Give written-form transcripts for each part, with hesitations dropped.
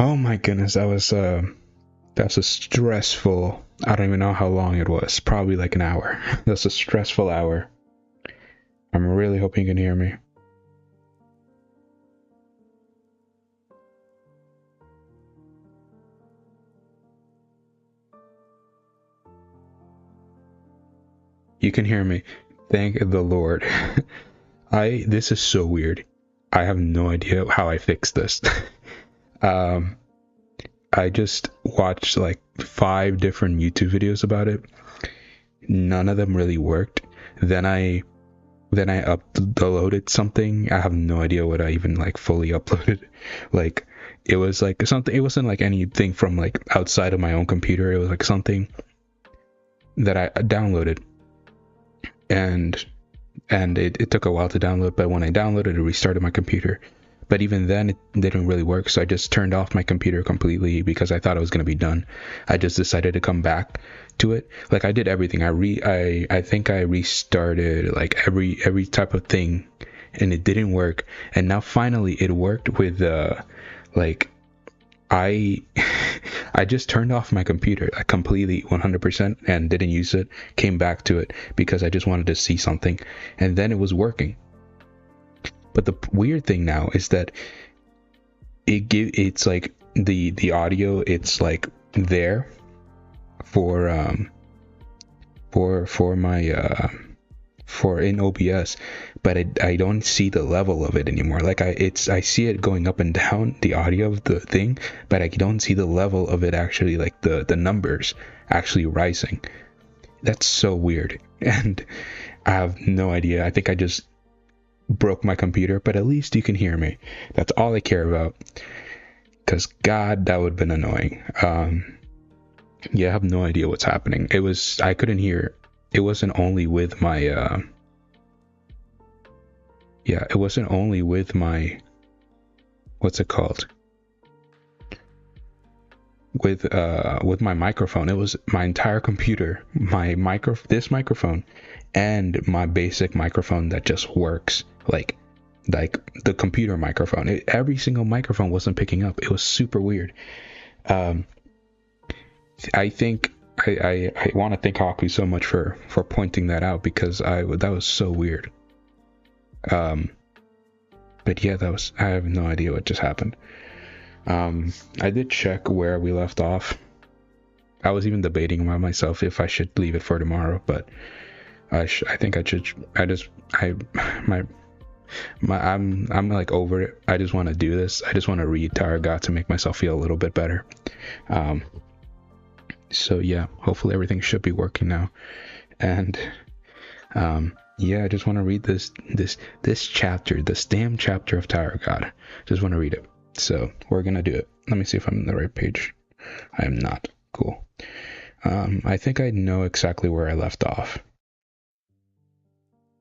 Oh my goodness, that's a stressful. I don't even know how long it was. Probably like an hour. That's a stressful hour. I'm really hoping you can hear me. You can hear me. Thank the Lord. This is so weird. I have no idea how I fixed this. um, I just watched like 5 different YouTube videos about it. None of them really worked. Then I uploaded something. I have no idea what I even like fully uploaded. Like it was like something. It wasn't like anything from like outside of my own computer. It was like something that I downloaded, and it took a while to download. But when I downloaded, it restarted my computer. But even then, it didn't really work. So I just turned off my computer completely because I thought it was gonna be done. I just decided to come back to it. Like I did everything. I think I restarted like every type of thing, and it didn't work. And now finally it worked with like I I just turned off my computer completely 100% and didn't use it. Came back to it because I just wanted to see something, and then it was working. But the weird thing now is that it's like the audio, it's like there for my for in OBS, but I don't see the level of it anymore. Like I see it going up and down, the audio of the thing, but I don't see the level of it actually, like the numbers actually rising. That's so weird. And I have no idea. I think I just broke my computer, but at least you can hear me. That's all I care about. Because God, that would have been annoying. Yeah, I have no idea what's happening. I couldn't hear. It wasn't only with my it wasn't only with my, what's it called, with my microphone. It was my entire computer, this microphone, and my basic microphone that just works, like the computer microphone. Every single microphone wasn't picking up. It was super weird. I think I want to thank Haku so much for pointing that out, because that was so weird. But yeah, I have no idea what just happened. I did check where we left off. I was even debating by myself if I should leave it for tomorrow, but I think I should. I'm like over it. I just want to do this. I just want to read Tower of God to make myself feel a little bit better. So yeah, hopefully everything should be working now. And yeah, I just want to read this chapter, this damn chapter of Tower of God. Just want to read it. So we're gonna do it. Let me see if I'm on the right page. I am not. Cool. I think I know exactly where I left off,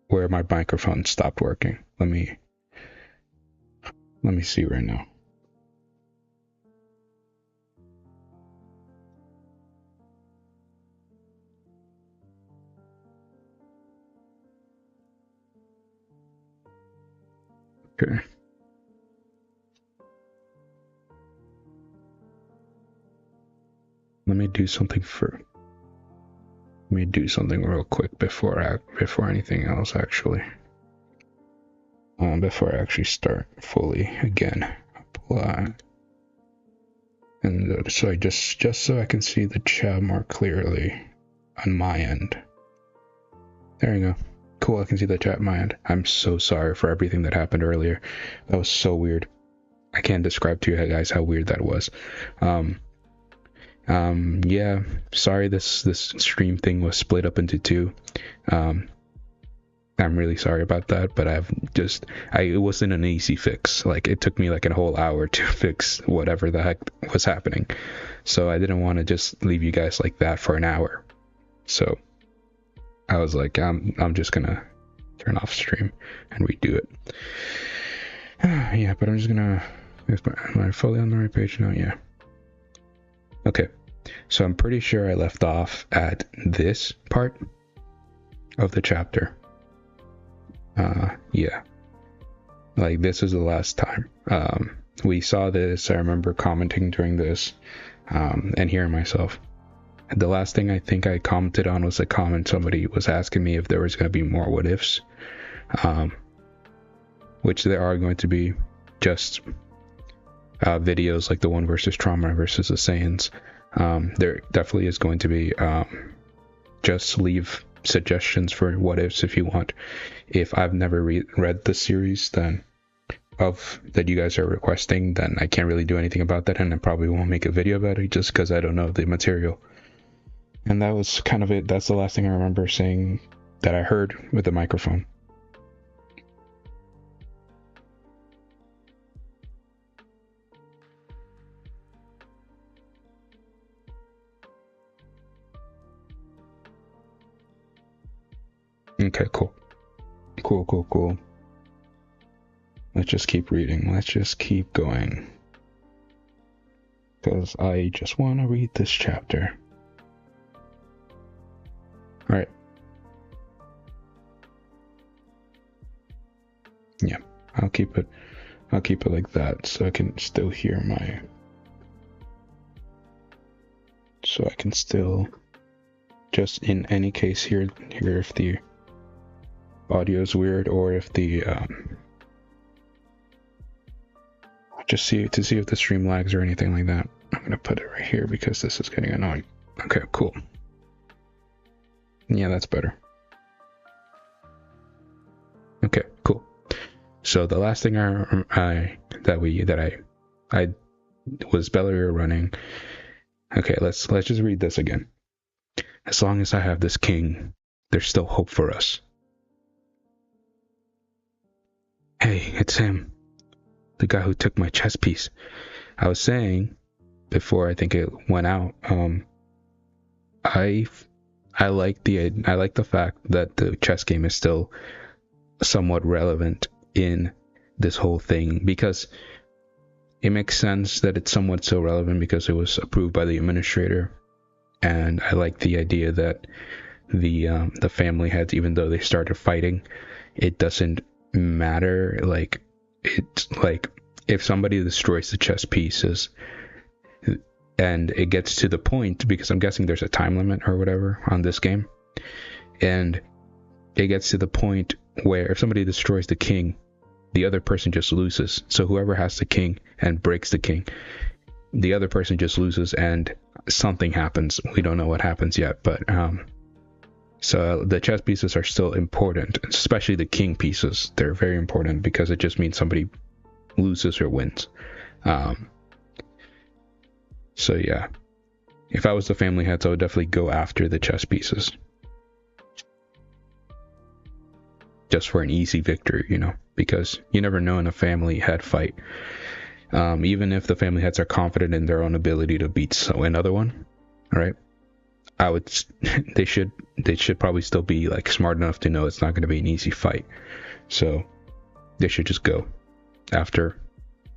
where my microphone stopped working. Let me see right now. Okay. Let me do something real quick before anything else, actually. Before I actually start fully again. Apply. And so just so I can see the chat more clearly on my end. There you go. Cool, I can see the chat on my end. I'm so sorry for everything that happened earlier. That was so weird. I can't describe to you guys how weird that was. Yeah, sorry this stream thing was split up into 2. I'm really sorry about that, but it wasn't an easy fix. Like, it took me like a whole hour to fix whatever the heck was happening. So I didn't want to just leave you guys like that for an hour. So I was like, I'm just gonna turn off stream and redo it. Yeah, but I'm just gonna, am I fully on the right page now? Yeah. Okay, so I'm pretty sure I left off at this part of the chapter. Yeah, like this is the last time we saw this. I remember commenting during this, and hearing myself. The last thing I think I commented on was a comment somebody was asking me if there was going to be more what ifs, which there are going to be, just videos like the one versus trauma versus the Saiyans. There definitely is going to be, just leave suggestions for what ifs if you want. If I've never read the series then that you guys are requesting, then I can't really do anything about that, and I probably won't make a video about it just because I don't know the material. And that was kind of it. That's the last thing I remember saying that I heard with the microphone. Okay, cool. Cool. Let's just keep reading. Let's just keep going. Because I just want to read this chapter. Alright. Yeah, I'll keep it like that so I can still hear so I can still just in any case hear if the audio is weird, or if the just see if the stream lags or anything like that. I'm gonna put it right here because this is getting annoying. Okay, cool. Yeah, that's better. Okay, cool. So the last thing I was Bellier running. Okay, let's just read this again. As long as I have this king, there's still hope for us. Hey, it's him. The guy who took my chess piece. I was saying before I think it went out, I like the fact that the chess game is still somewhat relevant in this whole thing, because it makes sense that it's somewhat so relevant because it was approved by the administrator. And I like the idea that the family heads, even though they started fighting, it doesn't matter. Like, it's like if somebody destroys the chess pieces and it gets to the point, because I'm guessing there's a time limit or whatever on this game, and it gets to the point where if somebody destroys the king, the other person just loses. So whoever has the king and breaks the king, the other person just loses, and something happens. We don't know what happens yet, but so the chess pieces are still important, especially the king pieces. They're very important because it just means somebody loses or wins. So yeah, if I was the family heads, I would definitely go after the chess pieces, just for an easy victory, you know, because you never know in a family head fight. Even if the family heads are confident in their own ability to beat another one, right? They should probably still be like smart enough to know it's not going to be an easy fight. So they should just go after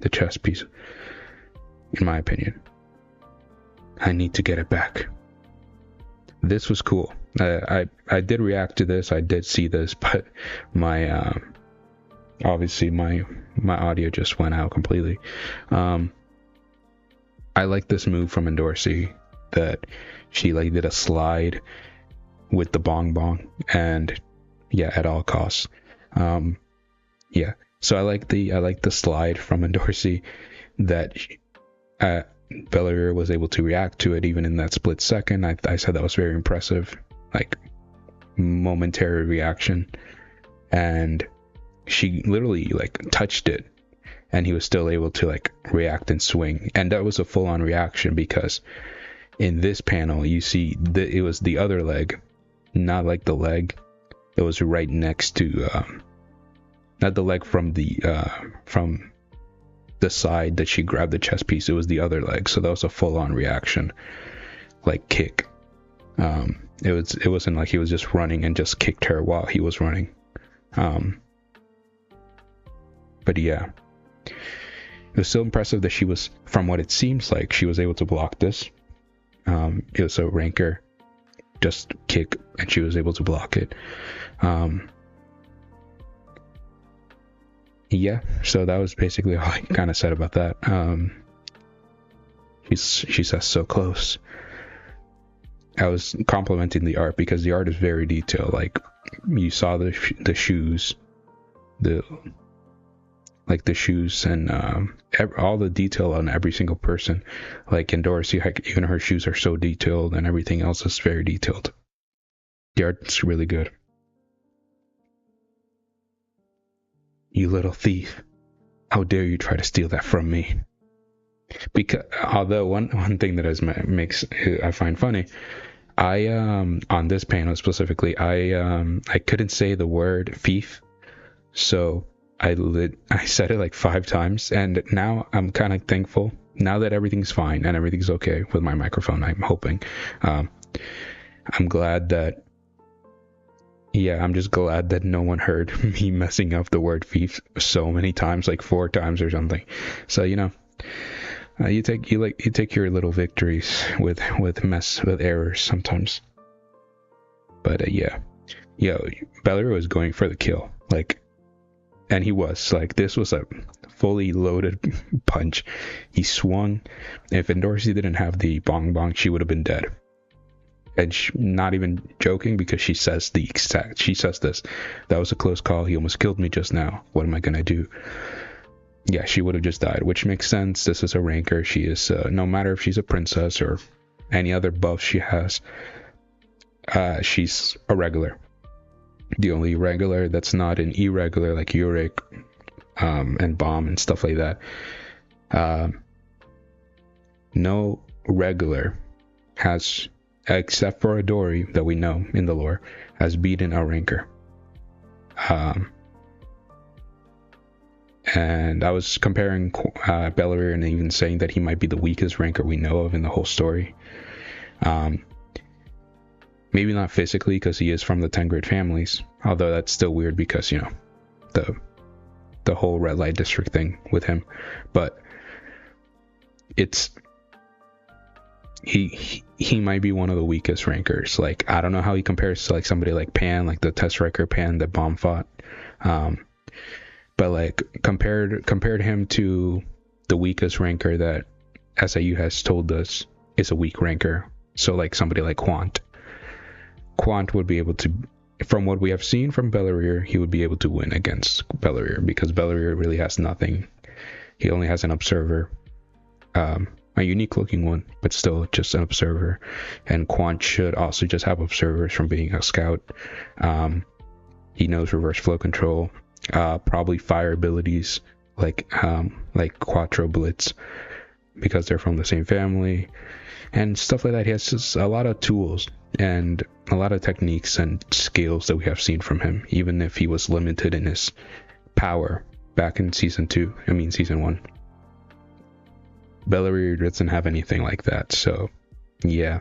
the chess piece, in my opinion. I need to get it back. This was cool. I did react to this. I did see this, but my obviously my audio just went out completely. I like this move from Endorsi, that she like did a slide with the bong, and yeah, at all costs. Yeah, so I like the slide from Endorsi, that Bellier was able to react to it even in that split second. I said that was very impressive, like momentary reaction, and she literally like touched it and he was still able to like react and swing. And that was a full-on reaction, because in this panel you see that it was the other leg, not like the leg, it was right next to not the leg from the side that she grabbed the chess piece. It was the other leg, so that was a full-on reaction, like kick. It wasn't like he was just running and just kicked her while he was running. But yeah, it was so impressive that she was, from what it seems like, she was able to block this. It was a ranker just kick, and she was able to block it. yeah, so that was basically all I kind of said about that. She says so close. I was complimenting the art because the art is very detailed. Like you saw the shoes, the the shoes and all the detail on every single person. Like in Dorsey, like, even her shoes are so detailed, and everything else is very detailed. The art's really good. You little thief! How dare you try to steal that from me? Because although one thing that makes I find funny, I on this panel specifically, I couldn't say the word thief, so I said it like 5 times, and now I'm kind of thankful. Now that everything's fine and everything's okay with my microphone, I'm hoping. I'm glad that. Yeah, I'm just glad that no one heard me messing up the word thief so many times, like 4 times or something. So you take your little victories with errors sometimes. But yeah, Bellery was going for the kill, like, and he was like, this was a fully loaded punch. He swung. If Endorsi didn't have the bong bong, she would have been dead. And not even joking, because she says this: that was a close call. He almost killed me just now. What am I gonna do? Yeah, she would have just died, which makes sense. This is a ranker. She is, no matter if she's a princess or any other buff she has, she's a regular. The only regular that's not an irregular like Yurik and Bomb and stuff like that. No regular has, except for Adori that we know in the lore, has beaten a ranker. And I was comparing Bellery and even saying that he might be the weakest ranker we know of in the whole story. Maybe not physically, because he is from the 10 great families, although that's still weird because, you know, the whole red light district thing with him. But it's he might be one of the weakest rankers. Like, I don't know how he compares to like somebody like Pan, like the test ranker Pan that Bomb fought. But like compared him to the weakest ranker that SIU has told us is a weak ranker. So like somebody like Quant would be able to, from what we have seen from Bellery, he would be able to win against Bellery, because Bellery really has nothing. He only has an observer, a unique looking one, but still just an observer. And Quant should also just have observers from being a scout. He knows reverse flow control, probably fire abilities like Quattro Blitz, because they're from the same family and stuff like that. He has just a lot of tools and a lot of techniques and skills that we have seen from him, even if he was limited in his power back in season 1. Bellery doesn't have anything like that, so yeah,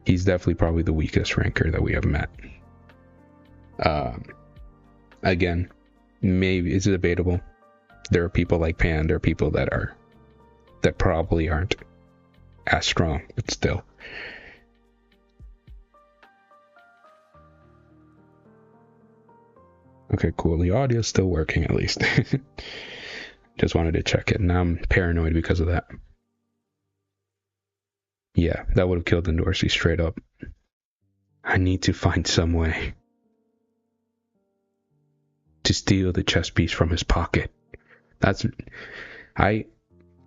he's definitely probably the weakest ranker that we have met. Again, maybe it's debatable. There are people like Pan, there are people that probably aren't as strong, but still. Okay, cool. The audio's still working, at least. Just wanted to check it. Now I'm paranoid because of that. Yeah, that would have killed Dorsey straight up. I need to find some way to steal the chess piece from his pocket. That's I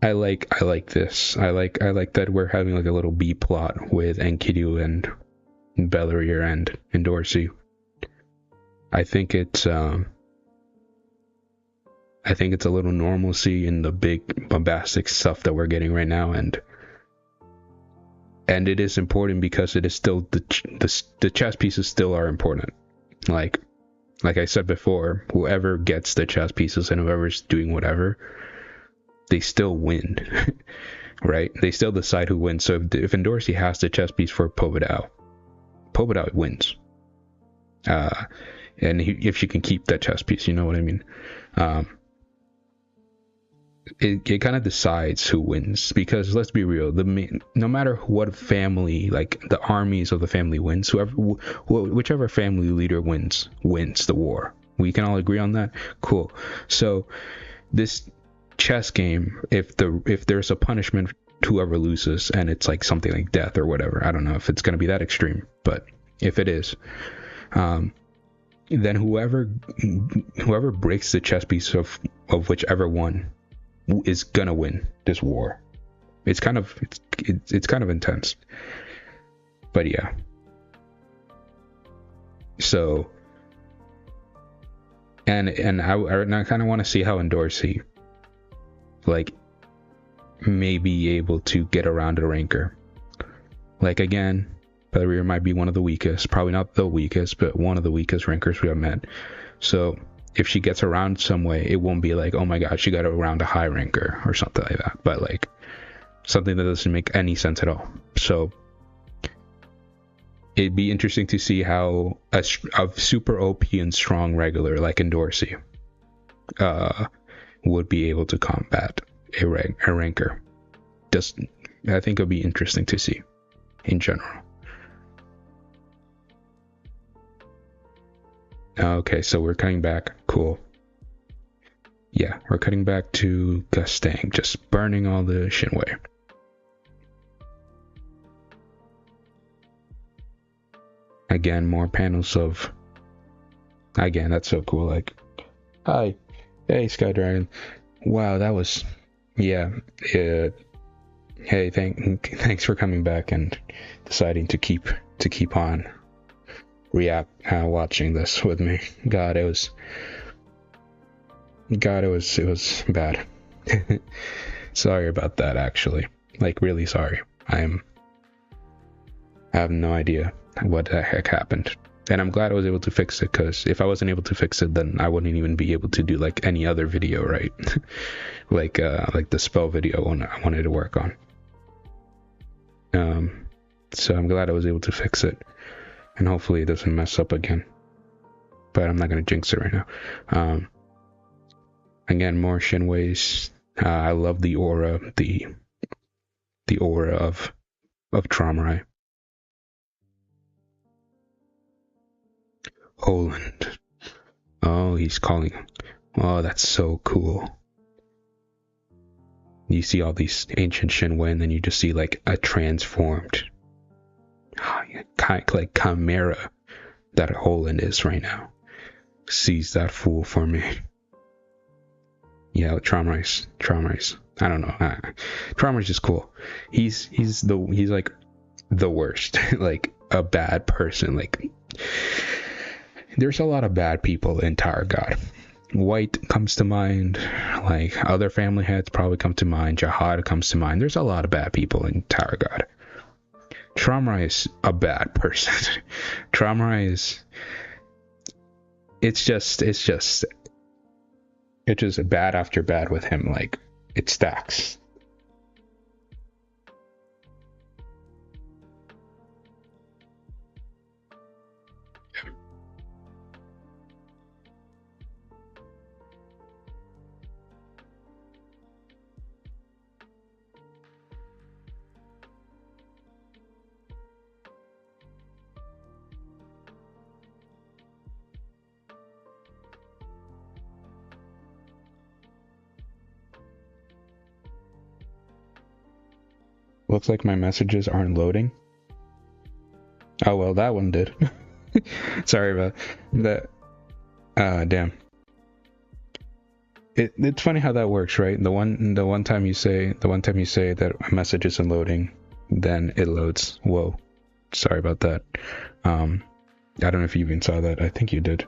like this. I like that we're having like a little B plot with Enkidu and Bellery and Dorsey. I think it's a little normalcy in the big bombastic stuff that we're getting right now, and it is important because it is still the chess pieces still are important. Like I said before, whoever gets the chess pieces and whoever's doing whatever, they still win, right? They still decide who wins. So if Dorsey has the chess piece for Povedao wins. And if she can keep that chess piece, you know what I mean? It kind of decides who wins, because let's be real, no matter what family, like the armies of the family wins, whichever family leader wins the war. We can all agree on that? Cool. So this chess game, if there's a punishment to whoever loses, and it's like something like death or whatever, I don't know if it's going to be that extreme, but if it is, then whoever breaks the chess piece of whichever one is gonna win this war. It's kind of intense, but yeah. So and I kind of want to see how Dorsey like may be able to get around a ranker. Like again, Belleria might be one of the weakest, probably not the weakest, but one of the weakest rankers we have met. So if she gets around some way, it won't be like, oh my god, she got around a high ranker or something like that, but like something that doesn't make any sense at all. So it'd be interesting to see how a super OP and strong regular like Dorsey would be able to combat a ranker. I think it'll be interesting to see in general. Okay, so we're cutting back. Cool. Yeah, we're cutting back to Gustang, just burning all the Shinwei. Again, more panels of... Again, that's so cool. Like, hi. Hey, Sky Dragon. Wow, that was... Yeah. Hey, thanks for coming back and deciding to keep on watching this with me. God, it was bad. Sorry about that, actually. Like, really sorry. I have no idea what the heck happened, and I'm glad I was able to fix it, because if I wasn't able to fix it, then I wouldn't even be able to do like any other video, right? like the spell video I wanted to work on. So I'm glad I was able to fix it, and hopefully it doesn't mess up again, but I'm not gonna jinx it right now. Again, more Shinweis. I love the aura, the aura of Traumarai. Holland. Oh, he's calling. Oh, that's so cool. You see all these ancient Shinwei, and then you just see like a transformed, kind of like chimera that Holland is right now. Seize that fool for me. Yeah, Traumarai's. I don't know. Traumarai's just cool. He's like the worst. Like a bad person. Like there's a lot of bad people in Tower God. White comes to mind. Like other family heads probably come to mind. Jihad comes to mind. There's a lot of bad people in Tower God. Traumarai is a bad person. Traumarai is. It's just bad after bad with him. Like it stacks. Looks like my messages aren't loading. Oh well, that one did. Sorry about that. Damn. It's funny how that works, right? The one time you say that a message isn't loading, then it loads. Whoa. Sorry about that. I don't know if you even saw that. I think you did.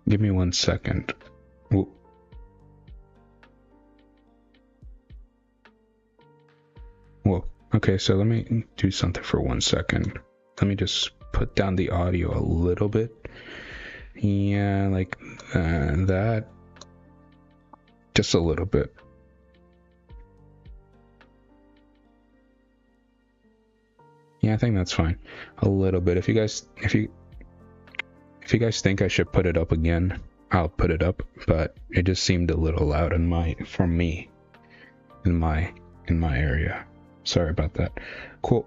Give me 1 second. Whoa. Whoa. Okay, so let me do something for 1 second. Let me just put down the audio a little bit. Yeah, like that. Just a little bit. Yeah, I think that's fine. A little bit. If you guys think I should put it up again, I'll put it up. But it just seemed a little loud for me in my area. Sorry about that. Cool.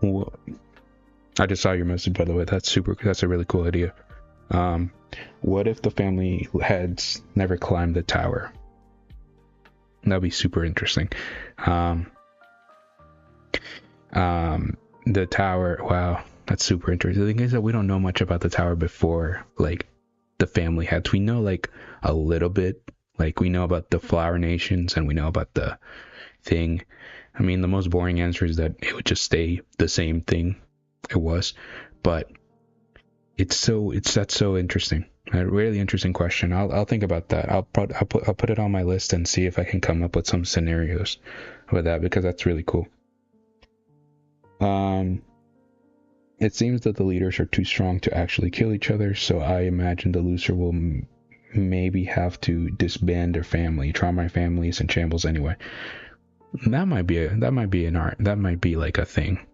Well, I just saw your message, by the way. That's a really cool idea. What if the family heads never climbed the tower? That'd be super interesting. The tower, wow, that's super interesting. The thing is that we don't know much about the tower before, like, the family heads. We know, like, a little bit. Like, we know about the Flower Nations, and we know about the thing. I mean, the most boring answer is that it would just stay the same thing it was. But that's so interesting. A really interesting question. I'll think about that. I'll put it on my list and see if I can come up with some scenarios with that, because that's really cool. It seems that the leaders are too strong to actually kill each other, so I imagine the loser will maybe have to disband their family. Trauma family is in shambles anyway. That might be an art. That might be like a thing.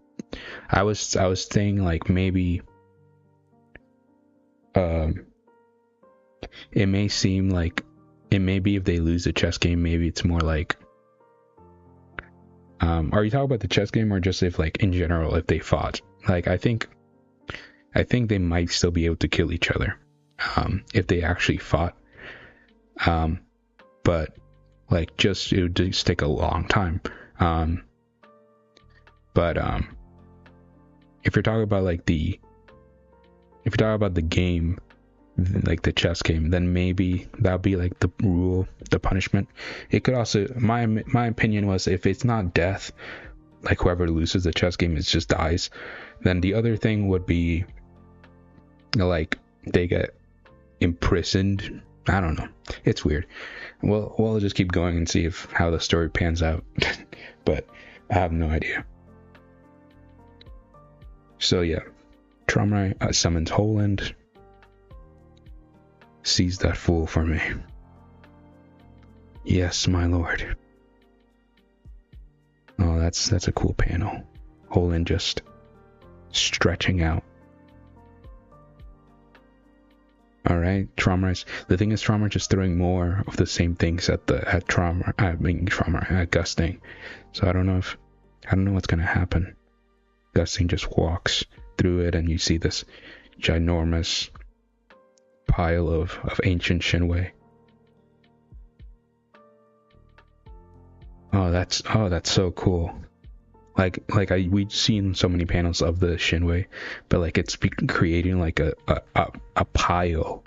I was saying, like, maybe it may seem like it may be if they lose the chess game, maybe it's more like are you talking about the chess game, or just if, like, in general, if they fought? Like, I think they might still be able to kill each other if they actually fought, but like, it would just take a long time. But if you're talking about the game, like the chess game, then maybe that'll be like the rule, the punishment. It could also, my opinion was, if it's not death, like whoever loses the chess game is just dies, then the other thing would be, like, they get imprisoned. I don't know. It's weird. Well, we'll just keep going and see how the story pans out. But I have no idea. So yeah, Tromrai summons Holland. Seize that fool for me. Yes, my lord. Oh, that's a cool panel. Holland just stretching out. Alright, Tromrai. The thing is, Tromrai just throwing more of the same things at Gusting. So I don't know what's gonna happen. Gusting just walks through it, and you see this ginormous pile of ancient Shinwei. Oh, that's so cool. We've seen so many panels of the Shinwei, but like, it's creating like a pile.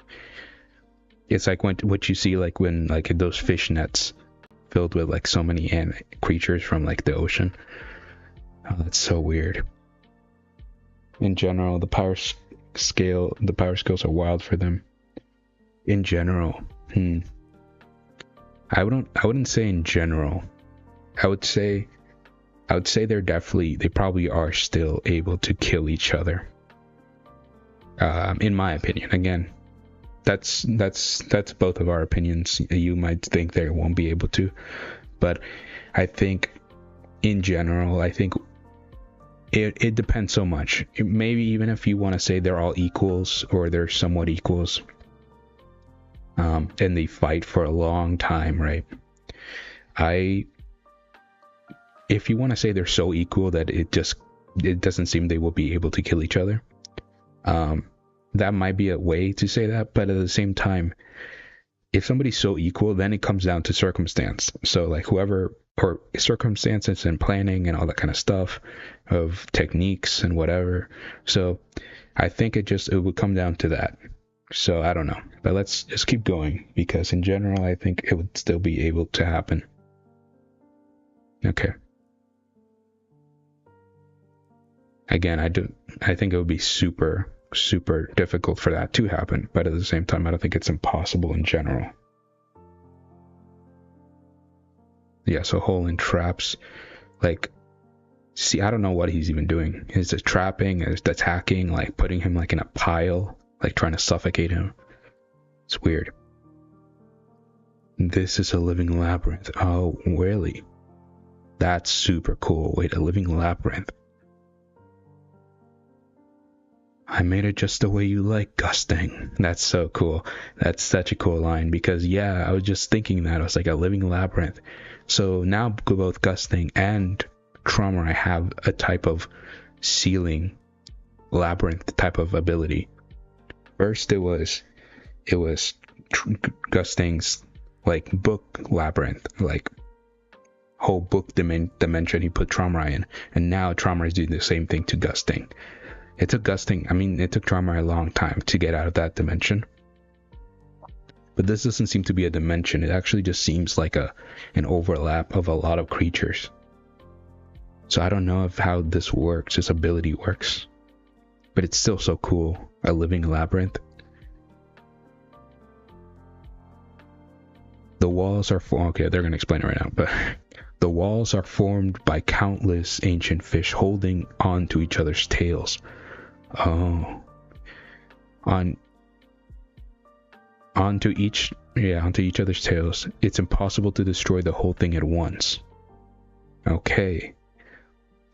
It's like what you see, like, when, like, those fish nets filled with, like, so many creatures from, like, the ocean. Oh, that's so weird. In general, the power skills are wild for them. In general, I wouldn't say in general. I would say they probably are still able to kill each other. In my opinion, again, that's both of our opinions. You might think they won't be able to, but I think in general, it depends so much. Maybe even if you want to say they're all equals, or they're somewhat equals, and they fight for a long time, right? If you want to say they're so equal that it doesn't seem they will be able to kill each other, that might be a way to say that. But at the same time, if somebody's so equal, then it comes down to circumstance. So, like, whoever, or circumstances and planning and all that kind of stuff, of techniques and whatever. So I think it would come down to that. So I don't know, but let's just keep going, because in general, I think it would still be able to happen. Okay. Again, I think it would be super, super difficult for that to happen, but at the same time, I don't think it's impossible in general. Yeah, so Holland traps, like, see, I don't know what he's even doing. Is it trapping? Is it attacking? Like, putting him, like, in a pile, like, trying to suffocate him? It's weird. This is a living labyrinth. Oh, really? That's super cool. Wait, a living labyrinth. I made it just the way you like, Gusting. That's so cool. That's such a cool line because, yeah, I was just thinking that. I was like, a living labyrinth. So now both Gusting and Trauma have a type of ceiling labyrinth type of ability. First, it was Gusting's like book labyrinth, like whole book dimension he put Trauma in, and now Trauma is doing the same thing to Gusting. It took Trauma a long time to get out of that dimension. But this doesn't seem to be a dimension. It actually just seems like an overlap of a lot of creatures. So I don't know how this works, this ability works. But it's still so cool. A living labyrinth. The walls are okay, they're gonna explain it right now, but the walls are formed by countless ancient fish holding on to each other's tails. Oh, onto each other's tails. It's impossible to destroy the whole thing at once. Okay,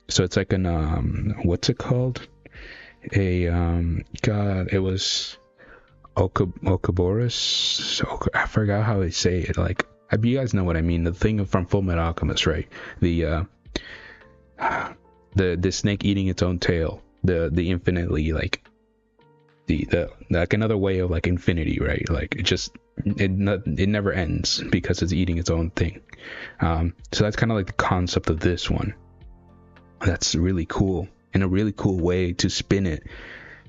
so it's like an what's it called? God, it was Ouroboros. I forgot how they say it. Like, you guys know what I mean. The thing from Full Metal Alchemist, right? The snake eating its own tail. The infinitely, like the like another way of like infinity, right? Like it never ends because it's eating its own thing. So that's kind of like the concept of this one. That's really cool, and a really cool way to spin it.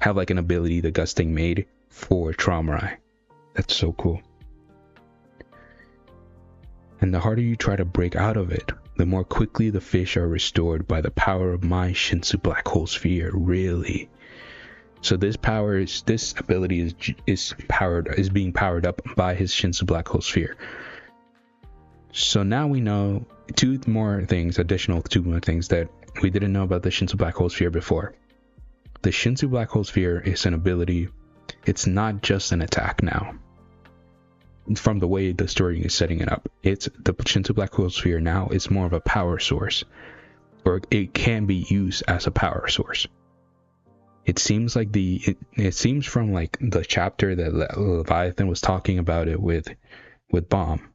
Have like an ability that Gusting made for Trauma. That's so cool. And the harder you try to break out of it, the more quickly the fish are restored by the power of my Shinsu Black Hole Sphere. Really? So this ability is being powered up by his Shinsu Black Hole Sphere. So now we know two more things that we didn't know about the Shinsu Black Hole Sphere before. The Shinsu Black Hole Sphere is an ability. It's not just an attack now. From the way the story is setting it up, it's the Shinsu Black Hole Sphere now is more of a power source, or it can be used as a power source. It seems like it seems from like the chapter that Leviathan was talking about it with Bomb.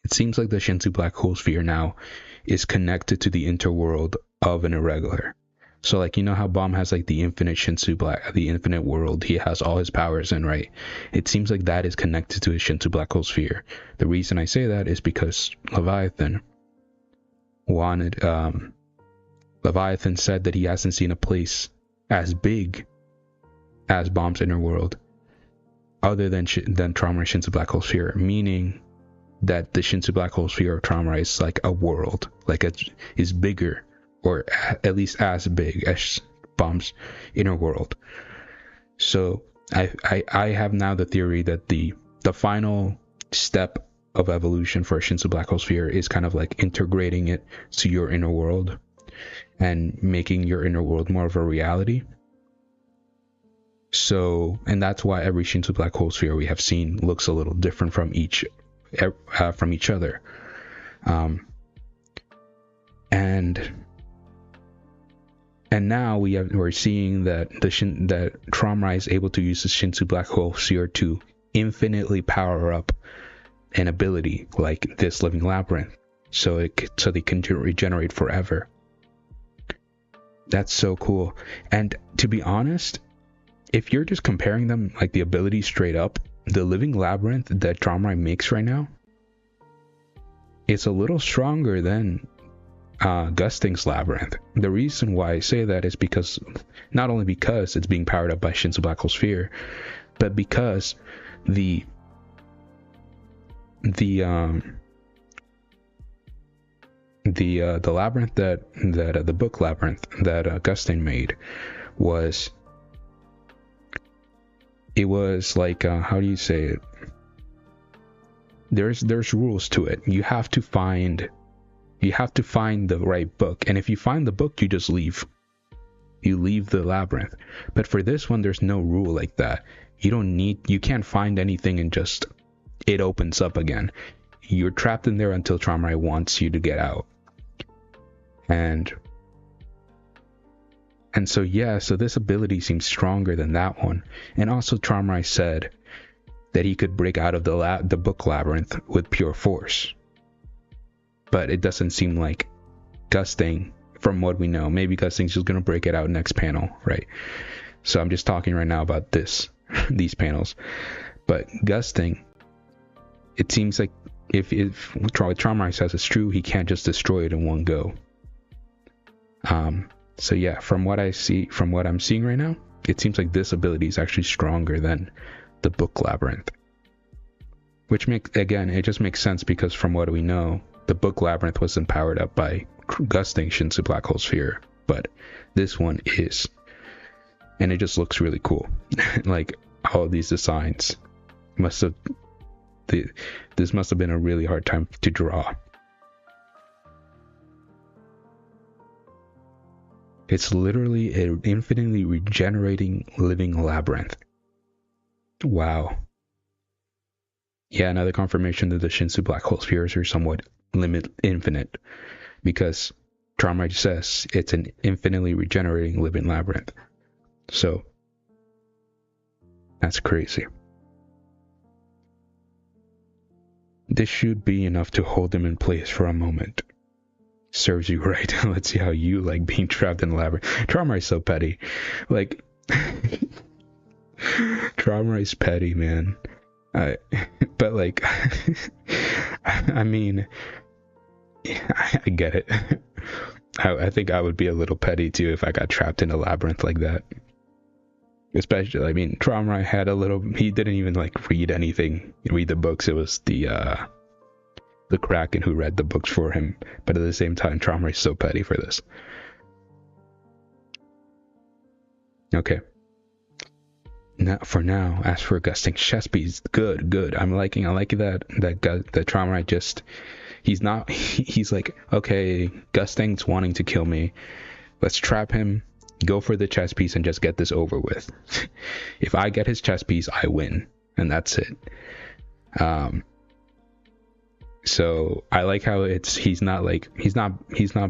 It seems like the Shinsu Black Hole Sphere now is connected to the interworld of an irregular. So like, you know how Bomb has like the infinite the infinite world he has all his powers in, right? It seems like that is connected to his Shinsu Black Hole Sphere. The reason I say that is because Leviathan said that he hasn't seen a place as big as Bomb's inner world other than Trauma Shinsu Black Hole Sphere, meaning that the Shinsu Black Hole Sphere of Trauma is like a world, like it is bigger, or at least as big as Bomb's inner world. So I have now the theory that the final step of evolution for a Shinsu Black Hole Sphere is kind of like integrating it to your inner world and making your inner world more of a reality. So, and that's why every Shinsu Black Hole Sphere we have seen looks a little different from each other. And now we're seeing that that Trauma is able to use the Shinsu Black Hole Sphere to infinitely power up an ability like this living labyrinth, so they can regenerate forever. That's so cool. And to be honest, if you're just comparing them like the ability straight up, the living labyrinth that Trauma makes right now, it's a little stronger than Gusting's labyrinth. The reason why I say that is because not only because it's being powered up by Shinsu Black Hole Sphere, but because the labyrinth that the book labyrinth that Gusting made was like how do you say it? There's rules to it. You have to find the right book, and if you find the book, you just leave. You leave the labyrinth. But for this one, there's no rule like that. You can't find anything and just it opens up again. You're trapped in there until Traumarai wants you to get out. And so yeah, so this ability seems stronger than that one. And also Traumarai said that he could break out of the book labyrinth with pure force. But it doesn't seem like Gusting, from what we know. Maybe Gusting's just gonna break it out next panel, right? So I'm just talking right now about these panels. But Gusting, it seems like if what Traumarai says is true, he can't just destroy it in one go. So yeah, from what I'm seeing right now, it seems like this ability is actually stronger than the book labyrinth. Which it just makes sense, because from what we know, the book labyrinth wasn't powered up by Gusting Shinsu Black Hole Sphere, but this one is. And it just looks really cool. Like, all of these designs this must have been a really hard time to draw. It's literally an infinitely regenerating living labyrinth. Wow. Yeah, another confirmation that the Shinsu Black Hole Spheres are somewhat infinite, because Traumarai says it's an infinitely regenerating living labyrinth. So, that's crazy. This should be enough to hold him in place for a moment. Serves you right. Let's see how you like being trapped in the labyrinth. Traumarai's so petty. Like, Traumarai's petty, man. But like, I mean, I get it. I think I would be a little petty too if I got trapped in a labyrinth like that. Especially, I mean, Traumarai had he didn't even like read the books. It was the Kraken who read the books for him. But at the same time, Traumarai's so petty for this. Okay. Now, as for Gusting chess piece, good. I like that Traumarai just, he's like, okay, Gusting's wanting to kill me. Let's trap him, go for the chess piece, and just get this over with. If I get his chess piece, I win, and that's it. So I like how he's not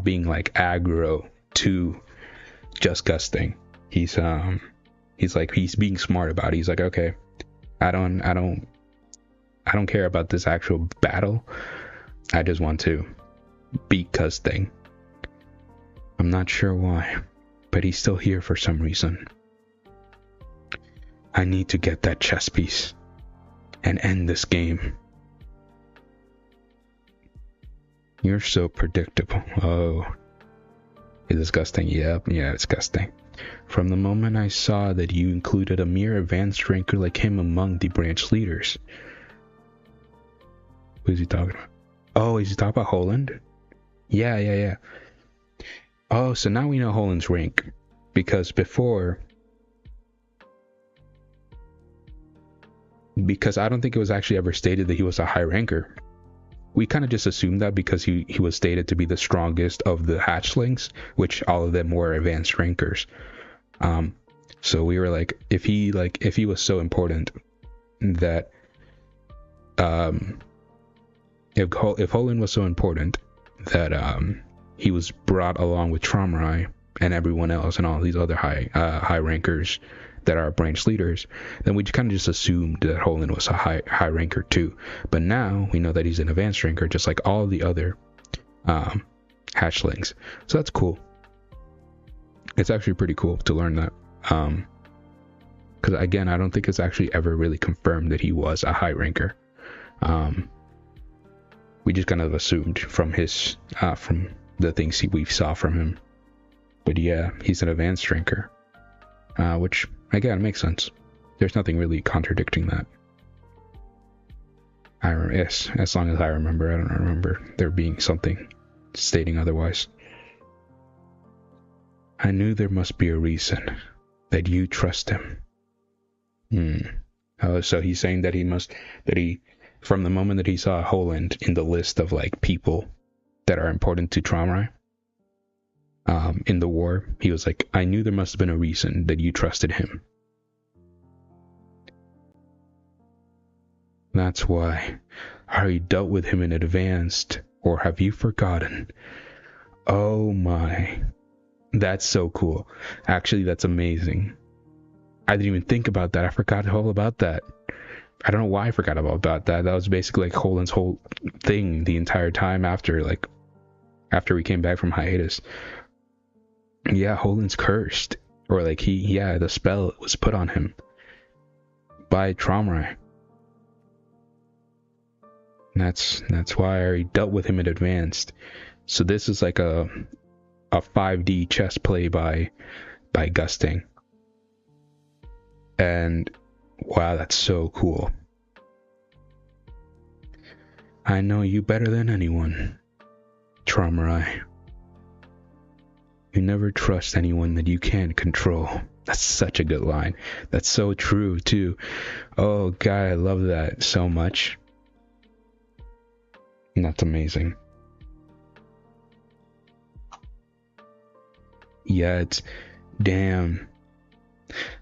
being like aggro to just Gusting. He's being smart about it. He's like, okay, I don't care about this actual battle. I just want to beat Gusting. I'm not sure why, but he's still here for some reason. I need to get that chess piece and end this game. You're so predictable. Oh, is this Gusting? Yep, yeah, it's Gusting. From the moment I saw that you included a mere advanced ranker like him among the branch leaders. Who is he talking about? Oh, is he talking about Holland? Yeah. Oh, so now we know Holland's rank. Because I don't think it was actually ever stated that he was a high ranker. We kind of just assumed that because he was stated to be the strongest of the hatchlings, which all of them were advanced rankers. So we were like, if he was so important that if Holland was so important that he was brought along with Traumarai and everyone else and all these other high rankers that are branch leaders, then we kind of just assumed that Holland was a high ranker too. But now we know that he's an advanced ranker, just like all the other hatchlings. So that's cool. It's actually pretty cool to learn that. Because again, I don't think it's actually ever really confirmed that he was a high ranker. We just kind of assumed from his from the things we saw from him. But yeah, he's an advanced ranker, which again makes sense. There's nothing really contradicting that. Yes, as long as I remember. I don't remember there being something stating otherwise. I knew there must be a reason that you trust him. So he's saying that from the moment that he saw Holland in the list of like people that are important to Traumarai in the war, he was like, I knew there must have been a reason that you trusted him. That's why. I already dealt with him in advance. Or have you forgotten? Oh my. That's so cool. Actually, that's amazing. I didn't even think about that. I forgot all about that. I don't know why I forgot about that. That was basically like Holand's whole thing the entire time after we came back from hiatus. Yeah, Holand's cursed. Or like the spell was put on him by Tromrai. That's why I already dealt with him in advance. So this is like a 5D chess play by Gusting. And wow, that's so cool. I know you better than anyone, Tromrai. You never trust anyone that you can't control. That's such a good line. That's so true too. Oh God, I love that so much. That's amazing. Yeah, it's damn.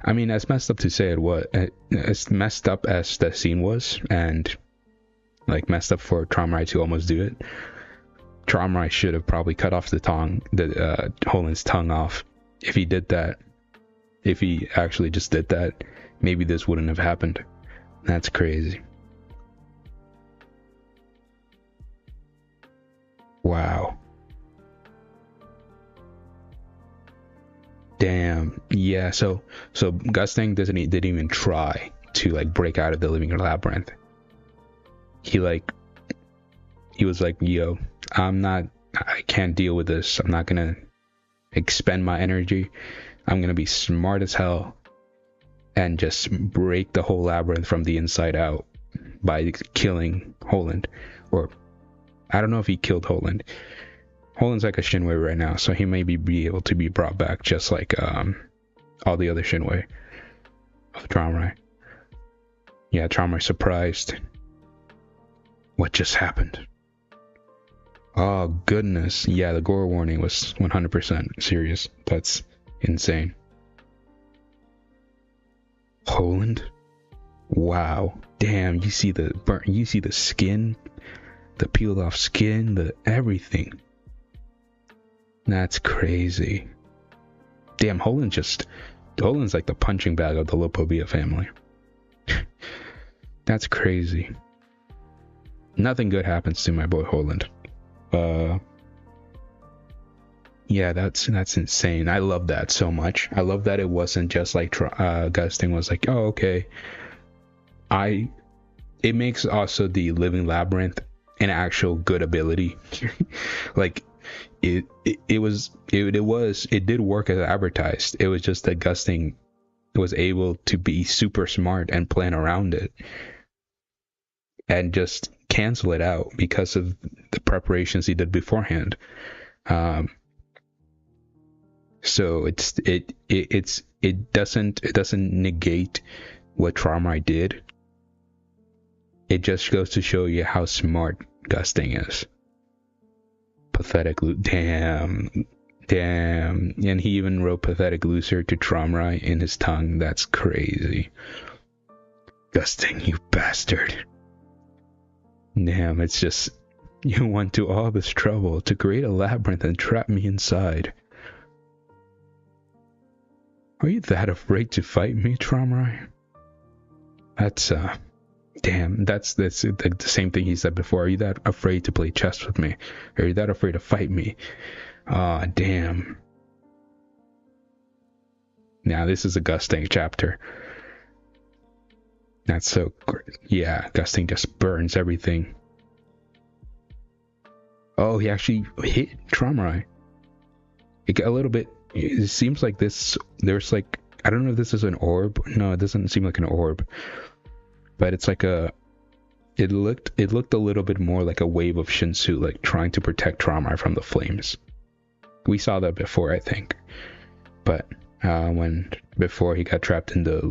I mean, as messed up to say it was, as messed up as the scene was, and like messed up for Tromrai to almost do it. Tromrai should have probably cut off Holand's tongue off. If he did that, if he actually just did that, maybe this wouldn't have happened. That's crazy. Wow. Damn. Yeah. So Gusting didn't even try to like break out of the living labyrinth. He was like, yo, I can't deal with this. I'm not gonna expend my energy. I'm gonna be smart as hell and just break the whole labyrinth from the inside out by killing Holand. Or I don't know if he killed Holand. Holand's like a Shinwei right now, so he may be able to be brought back just like all the other Shinwei of Tromrai. Yeah, Tromrai surprised. What just happened? Oh goodness. Yeah, the gore warning was 100% serious. That's insane. Holand? Wow. Damn, you see the skin, the peeled off skin, the everything. That's crazy. Damn, Holand's like the punching bag of the Lopobia family. That's crazy. Nothing good happens to my boy Holand. Yeah, that's insane. I love that so much. I love that it wasn't just like Gusting was like, oh, okay. It makes also the living labyrinth an actual good ability. Like it did work as advertised. It was just that Gusting was able to be super smart and plan around it and just cancel it out because of the preparations he did beforehand. So it doesn't negate what Tromrai did. It just goes to show you how smart Gusting is. Pathetic damn. And he even wrote pathetic loser to Tromrai in his tongue. That's crazy. Gusting, you bastard. Damn, it's just, you went to all this trouble to create a labyrinth and trap me inside. Are you that afraid to fight me, Tromrai? That's damn, that's the same thing he said before. Are you that afraid to play chess with me? Are you that afraid to fight me? Ah, damn. Now this is a Gusting chapter. That's so great. Yeah, Gusting just burns everything. Oh, he actually hit Tromrai. It got a little bit. It seems like there's like, I don't know if this is an orb. No, it doesn't seem like an orb. But it's like it looked a little bit more like a wave of Shinsu, like trying to protect Tromrai from the flames. We saw that before, I think. But before he got trapped in the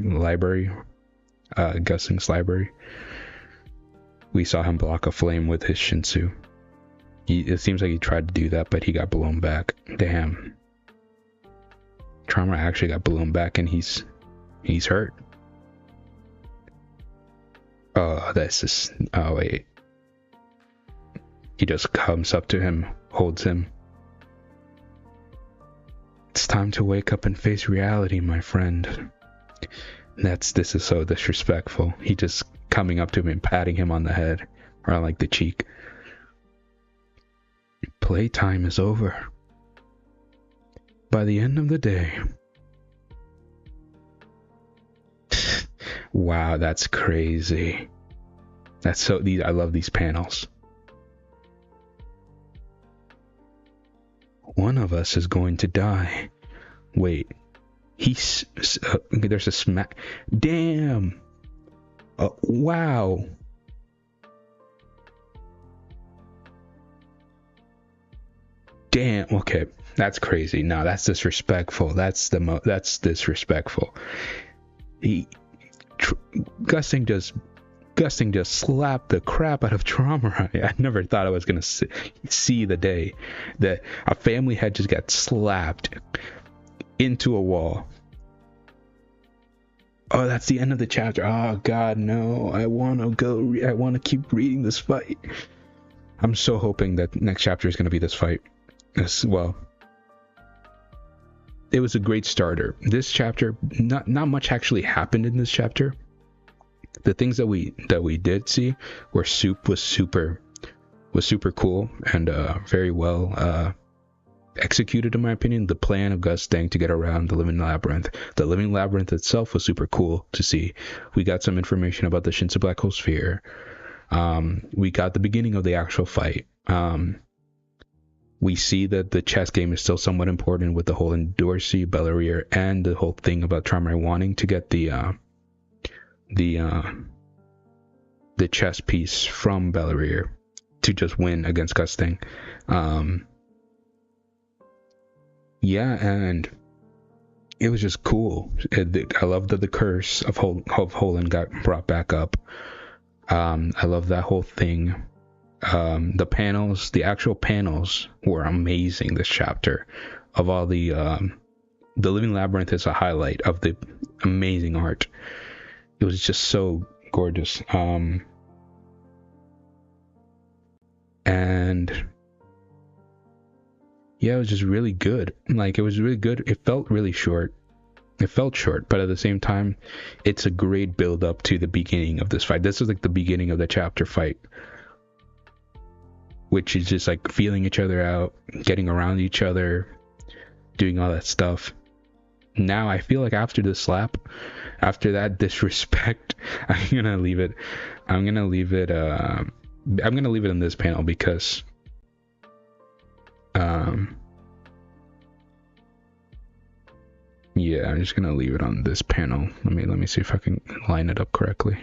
library, Gusting's library, we saw him block a flame with his Shinsu. It seems like he tried to do that, but he got blown back. Damn. Tromrai actually got blown back, and he's hurt. Oh, this is. Oh, wait. He just comes up to him, holds him. It's time to wake up and face reality, my friend. This is so disrespectful. He just coming up to him and patting him on the head or on like the cheek. Playtime is over. By the end of the day. Wow, that's crazy. That's so. I love these panels. One of us is going to die. Wait, there's a smack. Damn. Wow. Damn. Okay, that's crazy. No, that's disrespectful. That's disrespectful. Gusting just slapped the crap out of Trauma. I never thought I was gonna see the day that a family had just got slapped into a wall. Oh, that's the end of the chapter. Oh God, no! I want to keep reading this fight. I'm so hoping that next chapter is gonna be this fight as well. It was a great starter. This chapter, not much actually happened in this chapter. The things that we did see was super cool and very well executed, in my opinion. The plan of Gus Dang to get around the Living Labyrinth. The Living Labyrinth itself was super cool to see. We got some information about the Shinsa Black Hole Sphere. We got the beginning of the actual fight. We see that the chess game is still somewhat important with the whole Dorsey, Belarier, and the whole thing about Traumer wanting to get the chess piece from Belarier to just win against Gusting. Yeah, and it was just cool. I love that the curse of Holland got brought back up. I love that whole thing. The panels, the actual panels were amazing this chapter. Of all the Living Labyrinth is a highlight of the amazing art. It was just so gorgeous. And yeah, it was just really good. Like, it was really good. It felt really short. It felt short, but at the same time, it's a great build up to the beginning of this fight. This is like the beginning of the chapter fight, which is just like feeling each other out, getting around each other, doing all that stuff. Now I feel like after the slap, after that disrespect, I'm gonna leave it in this panel because yeah, I'm just gonna leave it on this panel. Let me see if I can line it up correctly.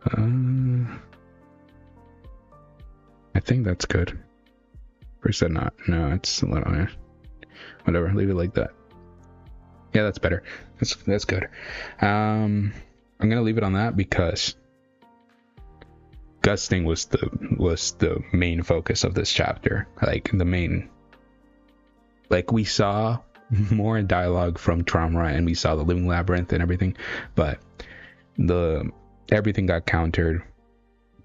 I think that's good. Or is that not? No, it's a little. Whatever, leave it like that. Yeah, that's better. That's good. I'm gonna leave it on that because Gusting was the main focus of this chapter. Like we saw more dialogue from Trauma and we saw the Living Labyrinth and everything, but everything got countered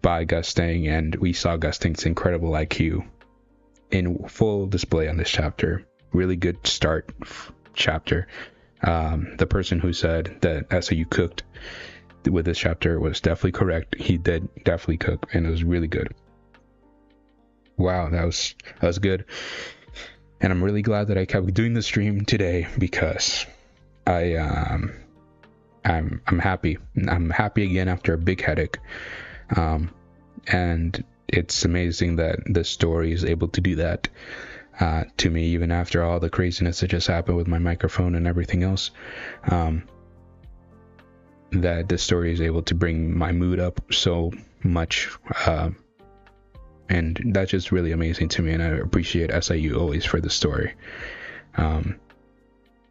by Gusting, and we saw Gusting's incredible IQ in full display on this chapter. Really good start chapter. The person who said that SAU cooked with this chapter was definitely correct. He did definitely cook, and it was really good. Wow, that was good. And I'm really glad that I kept doing the stream today because I'm happy. I'm happy again after a big headache. And it's amazing that the story is able to do that to me, even after all the craziness that just happened with my microphone and everything else. That the story is able to bring my mood up so much. And that's just really amazing to me, and I appreciate SIU always for the story.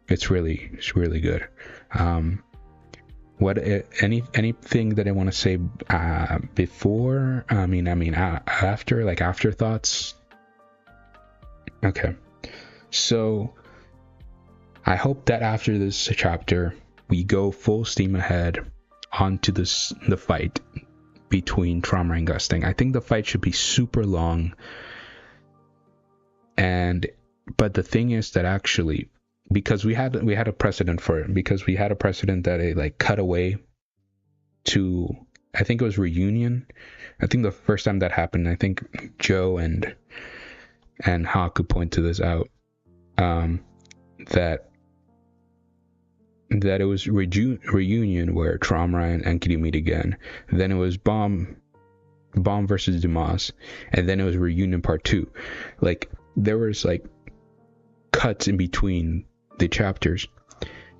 It's really good. Anything that I want to say before? After, like afterthoughts. Okay, so I hope that after this chapter we go full steam ahead onto the fight between Trauma and Gusting. I think the fight should be super long. But the thing is that actually, because we had a precedent for it, because we had a precedent that it like cut away to, I think it was Reunion. I think the first time that happened, I think Joe and Haku point to this out, that it was Reunion where Trauma and Kitty meet again. Then it was Bomb versus Dumas, and then it was Reunion Part 2. Like, there was like cuts in between the chapters.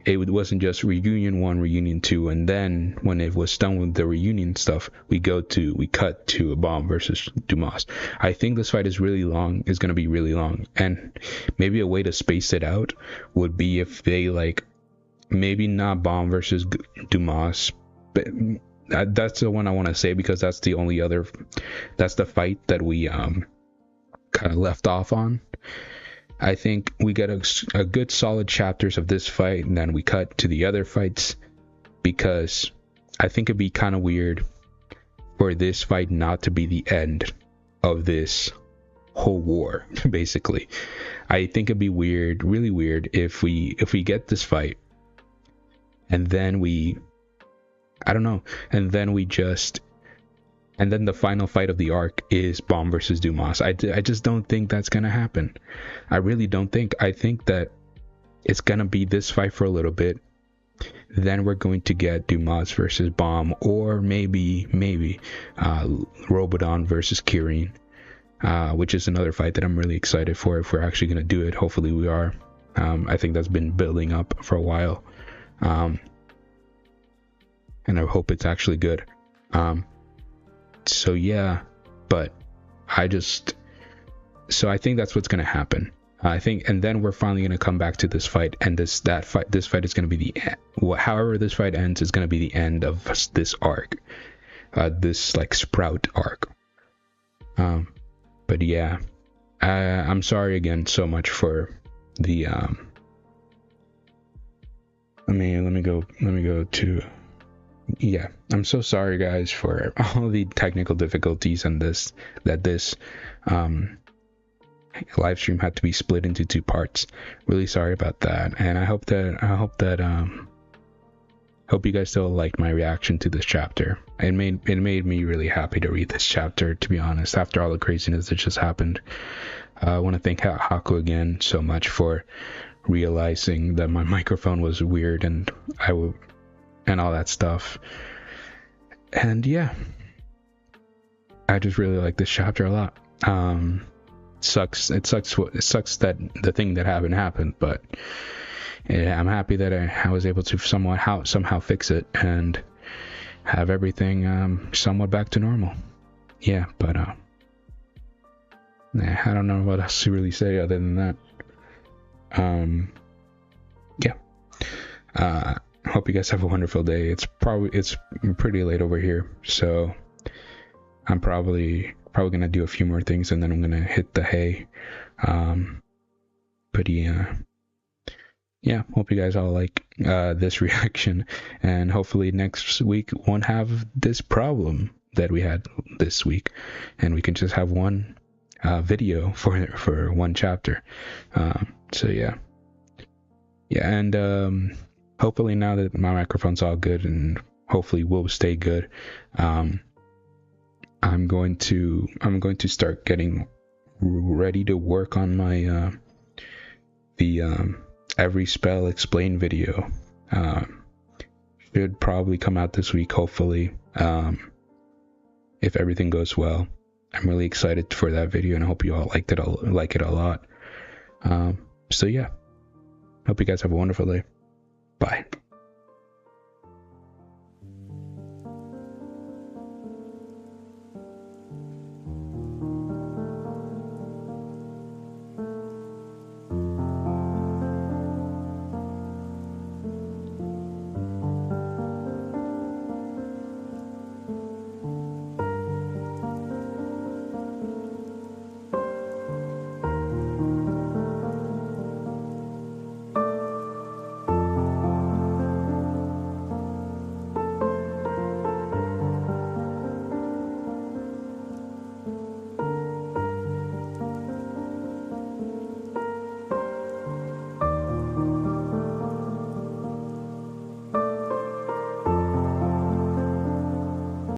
It wasn't just Reunion 1, Reunion 2, and then when it was done with the Reunion stuff, we cut to a Bomb versus Dumas. I think this fight is really long, is going to be really long, and maybe a way to space it out would be if they like, maybe not Bomb versus Dumas, but that's the one I want to say, because that's the fight that we kind of left off on. I think we get a good solid chapters of this fight, and then we cut to the other fights, because I think it'd be kind of weird for this fight not to be the end of this whole war. Basically, I think it'd be weird, really weird, if we get this fight and then and then the final fight of the arc is Bomb versus Dumas. I just don't think that's gonna happen. I really don't think. I think that it's gonna be this fight for a little bit, then we're going to get Dumas versus Bomb, or maybe Robodon versus Kirin, which is another fight that I'm really excited for, if we're actually gonna do it. Hopefully we are. I think that's been building up for a while, and I hope it's actually good. So yeah, but I think that's what's going to happen. I think, and then we're finally going to come back to this fight, and this fight is going to be the end. However this fight ends is going to be the end of this arc, this like Sprout arc. But yeah, I'm sorry again so much for the let me go to. Yeah, I'm so sorry guys for all the technical difficulties and this live stream had to be split into 2 parts. Really sorry about that, and I hope you guys still liked my reaction to this chapter. It made me really happy to read this chapter, to be honest, after all the craziness that just happened. I want to thank Haku again so much for realizing that my microphone was weird and all that stuff. And yeah, I just really like this chapter a lot. It sucks that the thing that happened, but I'm happy that I was able to somehow fix it and have everything somewhat back to normal. Yeah, but I don't know what else to really say other than that. Hope you guys have a wonderful day. It's pretty late over here, so I'm probably gonna do a few more things, and then I'm gonna hit the hay. But yeah, hope you guys all like this reaction, and hopefully next week won't have this problem that we had this week, and we can just have one video for one chapter. So yeah, and hopefully now that my microphone's all good, and hopefully will stay good, I'm going to start getting ready to work on my the every spell explain video. Should probably come out this week, hopefully, if everything goes well. I'm really excited for that video, and I hope you all like it a lot. So yeah, hope you guys have a wonderful day. Bye.